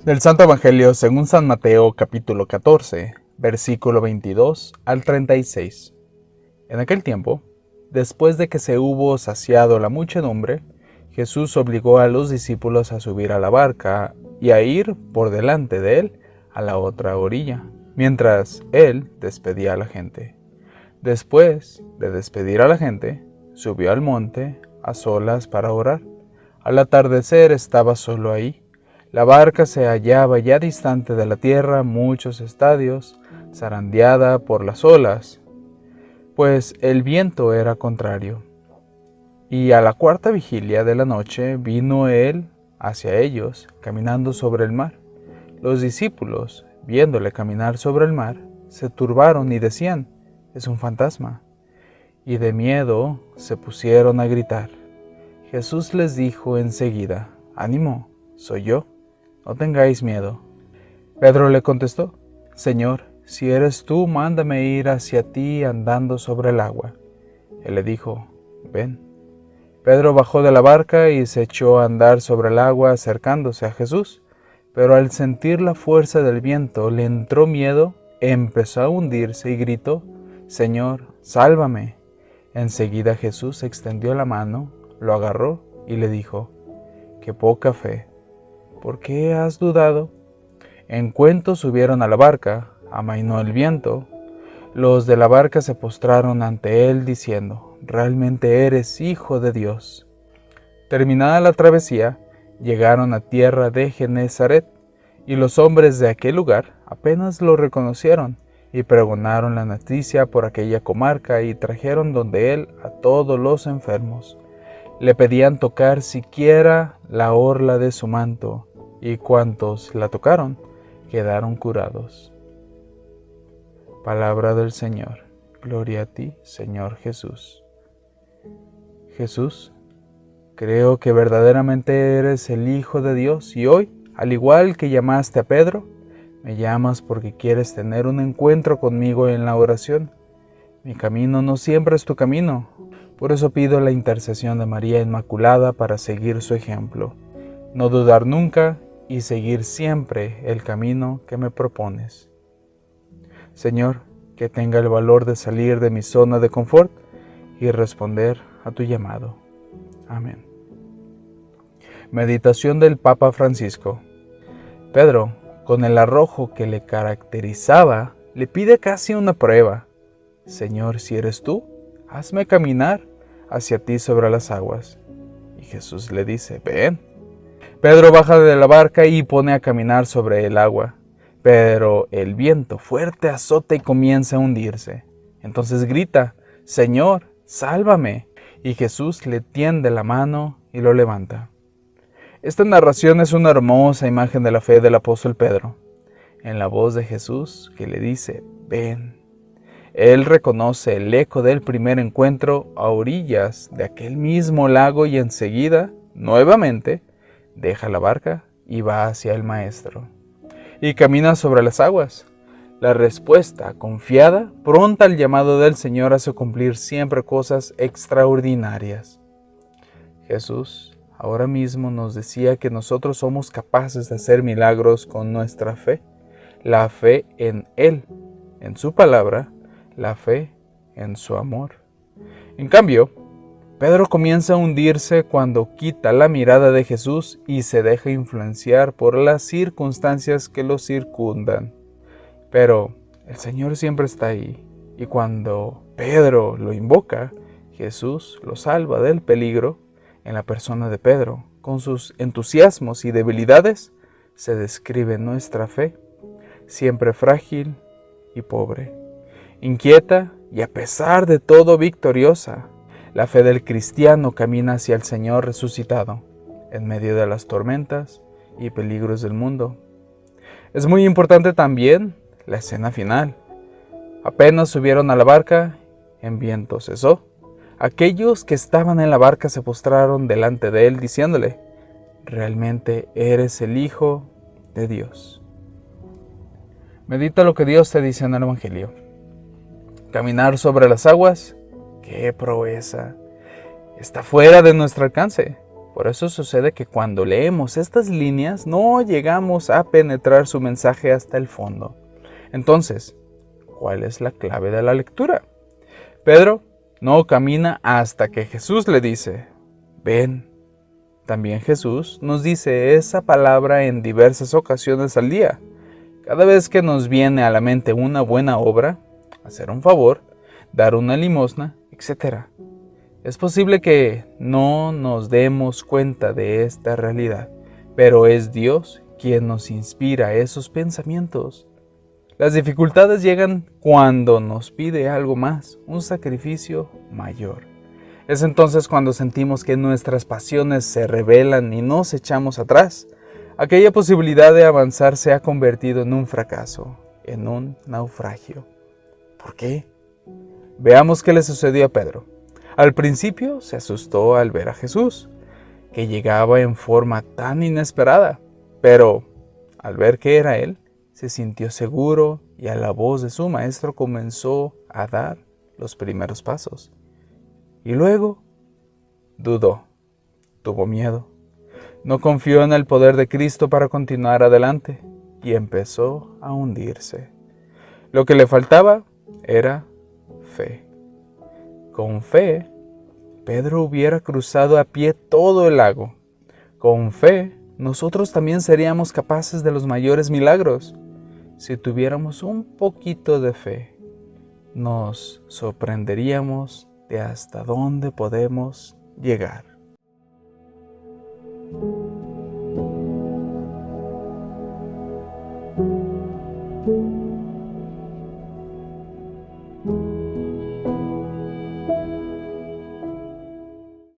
Del Santo Evangelio según San Mateo capítulo 14, versículo 22 al 36. En aquel tiempo, después de que se hubo saciado la muchedumbre, Jesús obligó a los discípulos a subir a la barca y a ir por delante de él a la otra orilla, mientras él despedía a la gente. Después de despedir a la gente, subió al monte a solas para orar. Al atardecer estaba solo ahí. La barca se hallaba ya distante de la tierra muchos estadios, zarandeada por las olas, pues el viento era contrario. Y a la cuarta vigilia de la noche vino él hacia ellos, caminando sobre el mar. Los discípulos, viéndole caminar sobre el mar, se turbaron y decían: «Es un fantasma», y de miedo se pusieron a gritar. Jesús les dijo enseguida: «Ánimo, soy yo. No tengáis miedo». Pedro le contestó: «Señor, si eres tú, mándame ir hacia ti andando sobre el agua». Él le dijo: «Ven». Pedro bajó de la barca y se echó a andar sobre el agua acercándose a Jesús, pero al sentir la fuerza del viento le entró miedo, empezó a hundirse y gritó: «Señor, sálvame». Enseguida Jesús extendió la mano, lo agarró y le dijo: «Qué poca fe. ¿Por qué has dudado?». En cuanto subieron a la barca, amainó el viento. Los de la barca se postraron ante él diciendo: «Realmente eres Hijo de Dios». Terminada la travesía, llegaron a tierra de Genezaret, y los hombres de aquel lugar apenas lo reconocieron, y pregonaron la noticia por aquella comarca, y trajeron donde él a todos los enfermos. Le pedían tocar siquiera la orla de su manto, y cuantos la tocaron quedaron curados. Palabra del Señor. Gloria a ti, Señor Jesús. Jesús, creo que verdaderamente eres el Hijo de Dios, y hoy, al igual que llamaste a Pedro, me llamas porque quieres tener un encuentro conmigo en la oración. Mi camino no siempre es tu camino, por eso pido la intercesión de María Inmaculada para seguir su ejemplo, no dudar nunca y seguir siempre el camino que me propones. Señor, que tenga el valor de salir de mi zona de confort y responder a tu llamado. Amén. Meditación del Papa Francisco. Pedro, con el arrojo que le caracterizaba, le pide casi una prueba: «Señor, si eres tú, hazme caminar hacia ti sobre las aguas». Y Jesús le dice: «Ven». Pedro baja de la barca y pone a caminar sobre el agua, pero el viento fuerte azota y comienza a hundirse. Entonces grita: «Señor, sálvame». Y Jesús le tiende la mano y lo levanta. Esta narración es una hermosa imagen de la fe del apóstol Pedro, en la voz de Jesús que le dice: «Ven». Él reconoce el eco del primer encuentro a orillas de aquel mismo lago y enseguida, nuevamente, deja la barca y va hacia el Maestro. Y camina sobre las aguas. La respuesta, confiada, pronta al llamado del Señor, hace cumplir siempre cosas extraordinarias. Jesús ahora mismo nos decía que nosotros somos capaces de hacer milagros con nuestra fe. La fe en Él, en su palabra, la fe en su amor. En cambio, Pedro comienza a hundirse cuando quita la mirada de Jesús y se deja influenciar por las circunstancias que lo circundan. Pero el Señor siempre está ahí, y cuando Pedro lo invoca, Jesús lo salva del peligro. En la persona de Pedro, con sus entusiasmos y debilidades, se describe nuestra fe, siempre frágil y pobre, inquieta y a pesar de todo victoriosa. La fe del cristiano camina hacia el Señor resucitado, en medio de las tormentas y peligros del mundo. Es muy importante también la escena final. Apenas subieron a la barca, el viento cesó. Aquellos que estaban en la barca se postraron delante de él, diciéndole: «Realmente eres el Hijo de Dios». Medita lo que Dios te dice en el Evangelio. Caminar sobre las aguas, ¡qué proeza! Está fuera de nuestro alcance. Por eso sucede que cuando leemos estas líneas no llegamos a penetrar su mensaje hasta el fondo. Entonces, ¿cuál es la clave de la lectura? Pedro no camina hasta que Jesús le dice, ven. También Jesús nos dice esa palabra en diversas ocasiones al día. Cada vez que nos viene a la mente una buena obra, hacer un favor, dar una limosna, etc. Es posible que no nos demos cuenta de esta realidad, pero es Dios quien nos inspira esos pensamientos. Las dificultades llegan cuando nos pide algo más, un sacrificio mayor. Es entonces cuando sentimos que nuestras pasiones se rebelan y nos echamos atrás. Aquella posibilidad de avanzar se ha convertido en un fracaso, en un naufragio. ¿Por qué? Veamos qué le sucedió a Pedro. Al principio se asustó al ver a Jesús, que llegaba en forma tan inesperada, pero al ver que era él, se sintió seguro y a la voz de su maestro comenzó a dar los primeros pasos. Y luego dudó, tuvo miedo, no confió en el poder de Cristo para continuar adelante y empezó a hundirse. Lo que le faltaba era fe. Con fe, Pedro hubiera cruzado a pie todo el lago. Con fe, nosotros también seríamos capaces de los mayores milagros. Si tuviéramos un poquito de fe, nos sorprenderíamos de hasta dónde podemos llegar.